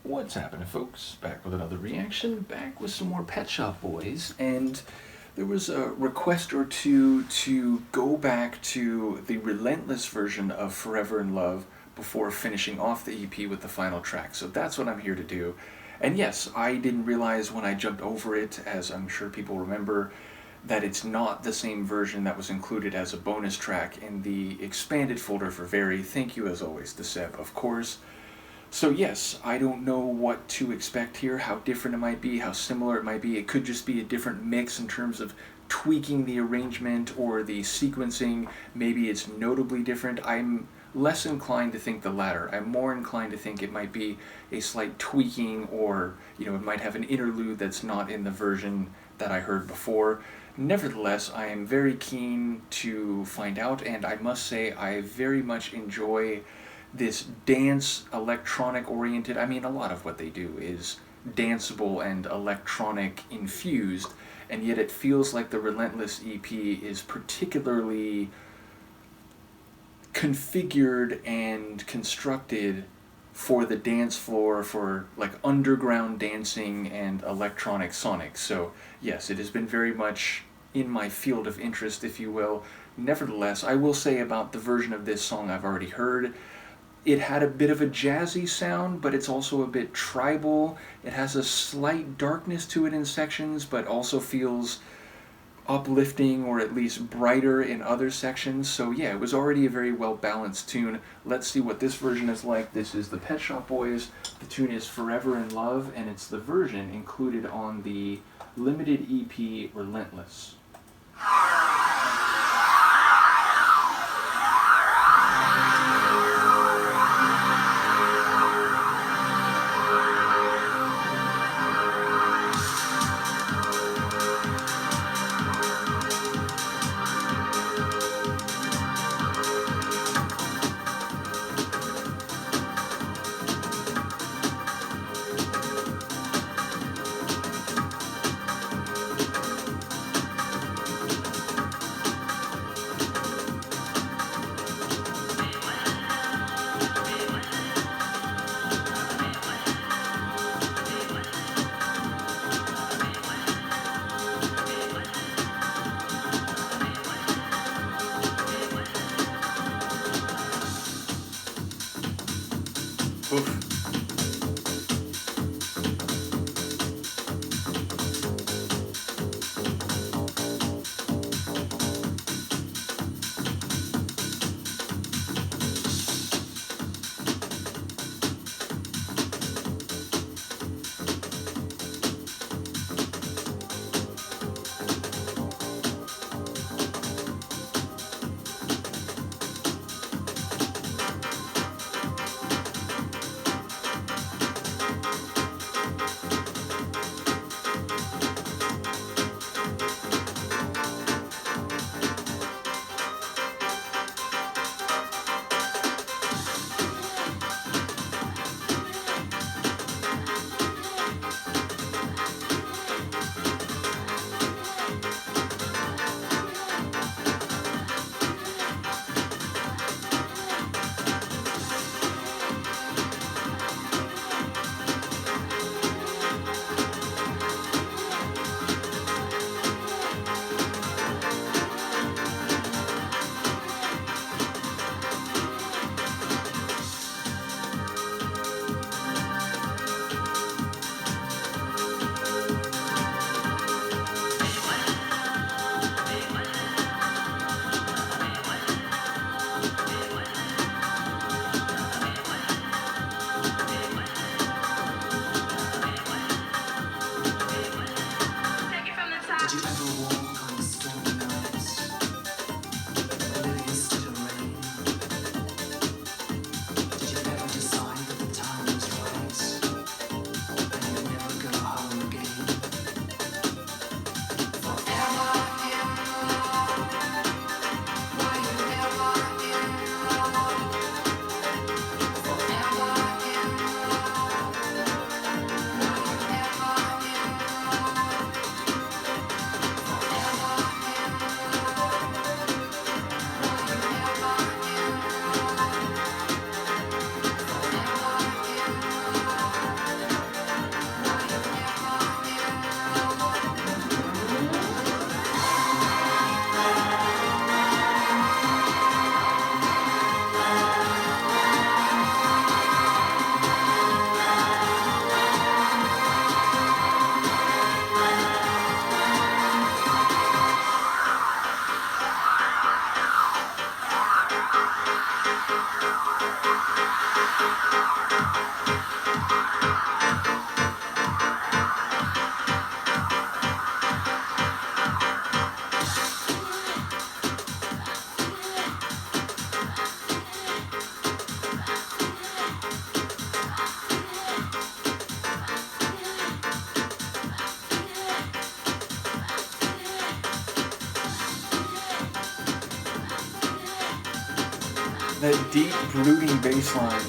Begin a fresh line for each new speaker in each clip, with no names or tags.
What's happening, folks? Back with another reaction, back with some more Pet Shop Boys, and there was a request or two to go back to the Relentless version of Forever in Love before finishing off the EP with the final track. So that's what I'm here to do. And yes, I didn't realize when I jumped over it, as I'm sure people remember, that it's not the same version that was included as a bonus track in the expanded folder for Very. Thank you as always to Seb, of course. So yes, I don't know what to expect here, how different it might be, how similar it might be. It could just be a different mix in terms of tweaking the arrangement or the sequencing. Maybe it's notably different. I'm less inclined to think the latter. I'm more inclined to think it might be a slight tweaking, or it might have an interlude that's not in the version that I heard before. Nevertheless, I am very keen to find out, and I must say I very much enjoy this dance electronic oriented. I mean, a lot of what they do is danceable and electronic infused, and yet it feels like the Relentless EP is particularly configured and constructed for the dance floor, for like underground dancing and electronic sonic. So yes, it has been very much in my field of interest, if you will. Nevertheless, I will say about the version of this song I've already heard, it had a bit of a jazzy sound, but it's also a bit tribal. It has a slight darkness to it in sections, but also feels uplifting, or at least brighter in other sections. So yeah, it was already a very well-balanced tune. Let's see what this version is like. This is the Pet Shop Boys. The tune is Forever in Love, and it's the version included on the limited EP Relentless. That deep, brooding bass line.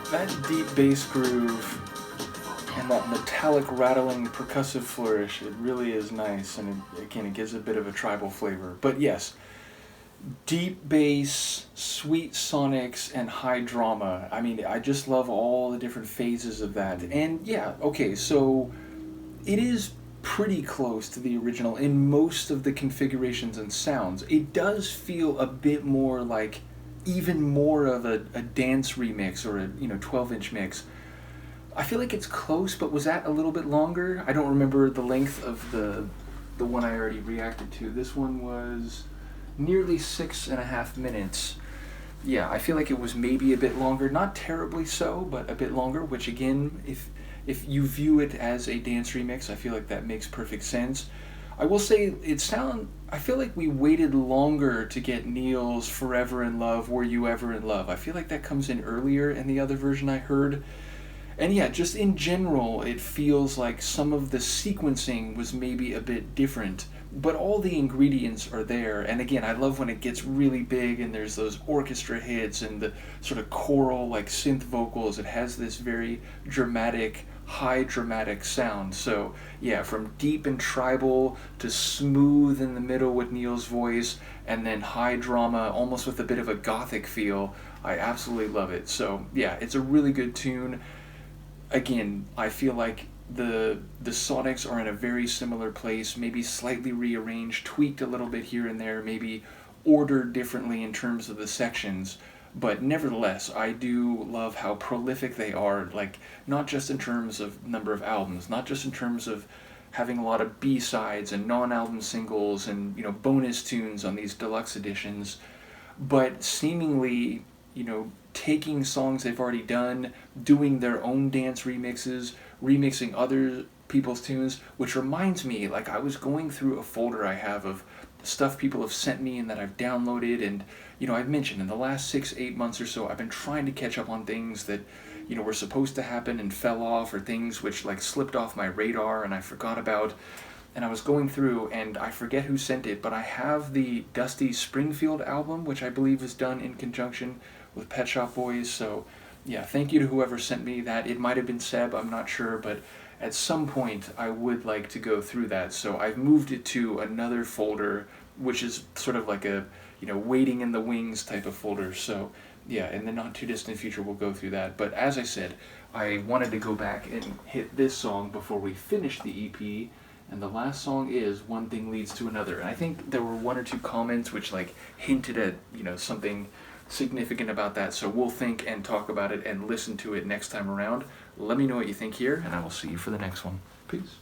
That deep bass groove and that metallic rattling percussive flourish, it really is nice, and it gives a bit of a tribal flavor. But yes, deep bass, sweet sonics, and high drama. I mean, I just love all the different phases of that. And yeah, okay, so it is pretty close to the original in most of the configurations and sounds. It does feel a bit more like even more of a dance remix or a 12-inch mix. I feel like it's close, but was that a little bit longer? I don't remember the length of the one I already reacted to. This one was nearly 6.5 minutes. Yeah, I feel like it was maybe a bit longer, not terribly so, but a bit longer, which again, if you view it as a dance remix, I feel like that makes perfect sense. I will say I feel like we waited longer to get Neil's Forever in Love, Were You Ever in Love. I feel like that comes in earlier in the other version I heard. And yeah, just in general, it feels like some of the sequencing was maybe a bit different, but all the ingredients are there. And again, I love when it gets really big and there's those orchestra hits and the sort of choral, like synth vocals. It has this very dramatic, high dramatic sound. So yeah, from deep and tribal to smooth in the middle with Neil's voice, and then high drama, almost with a bit of a gothic feel. I absolutely love it. So yeah, it's a really good tune. Again, I feel like the sonics are in a very similar place, maybe slightly rearranged, tweaked a little bit here and there, maybe ordered differently in terms of the sections. But nevertheless, I do love how prolific they are, like not just in terms of number of albums, not just in terms of having a lot of B-sides and non-album singles and bonus tunes on these deluxe editions, but seemingly taking songs they've already done, doing their own dance remixes, remixing other people's tunes, which reminds me, like I was going through a folder I have of stuff people have sent me and that I've downloaded, and I've mentioned in the last 6-8 months or so I've been trying to catch up on things that were supposed to happen and fell off, or things which like slipped off my radar and I forgot about. And I was going through, and I forget who sent it, but I have the Dusty Springfield album, which I believe was done in conjunction with Pet Shop Boys. So yeah, thank you to whoever sent me that. It might have been Seb, I'm not sure, but at some point I would like to go through that. So I've moved it to another folder, which is sort of like a waiting in the wings type of folder. So yeah, in the not too distant future we'll go through that. But as I said, I wanted to go back and hit this song before we finish the EP. And the last song is One Thing Leads to Another. And I think there were one or two comments which like hinted at something significant about that. So we'll think and talk about it and listen to it next time around. Let me know what you think here, and I will see you for the next one. Peace.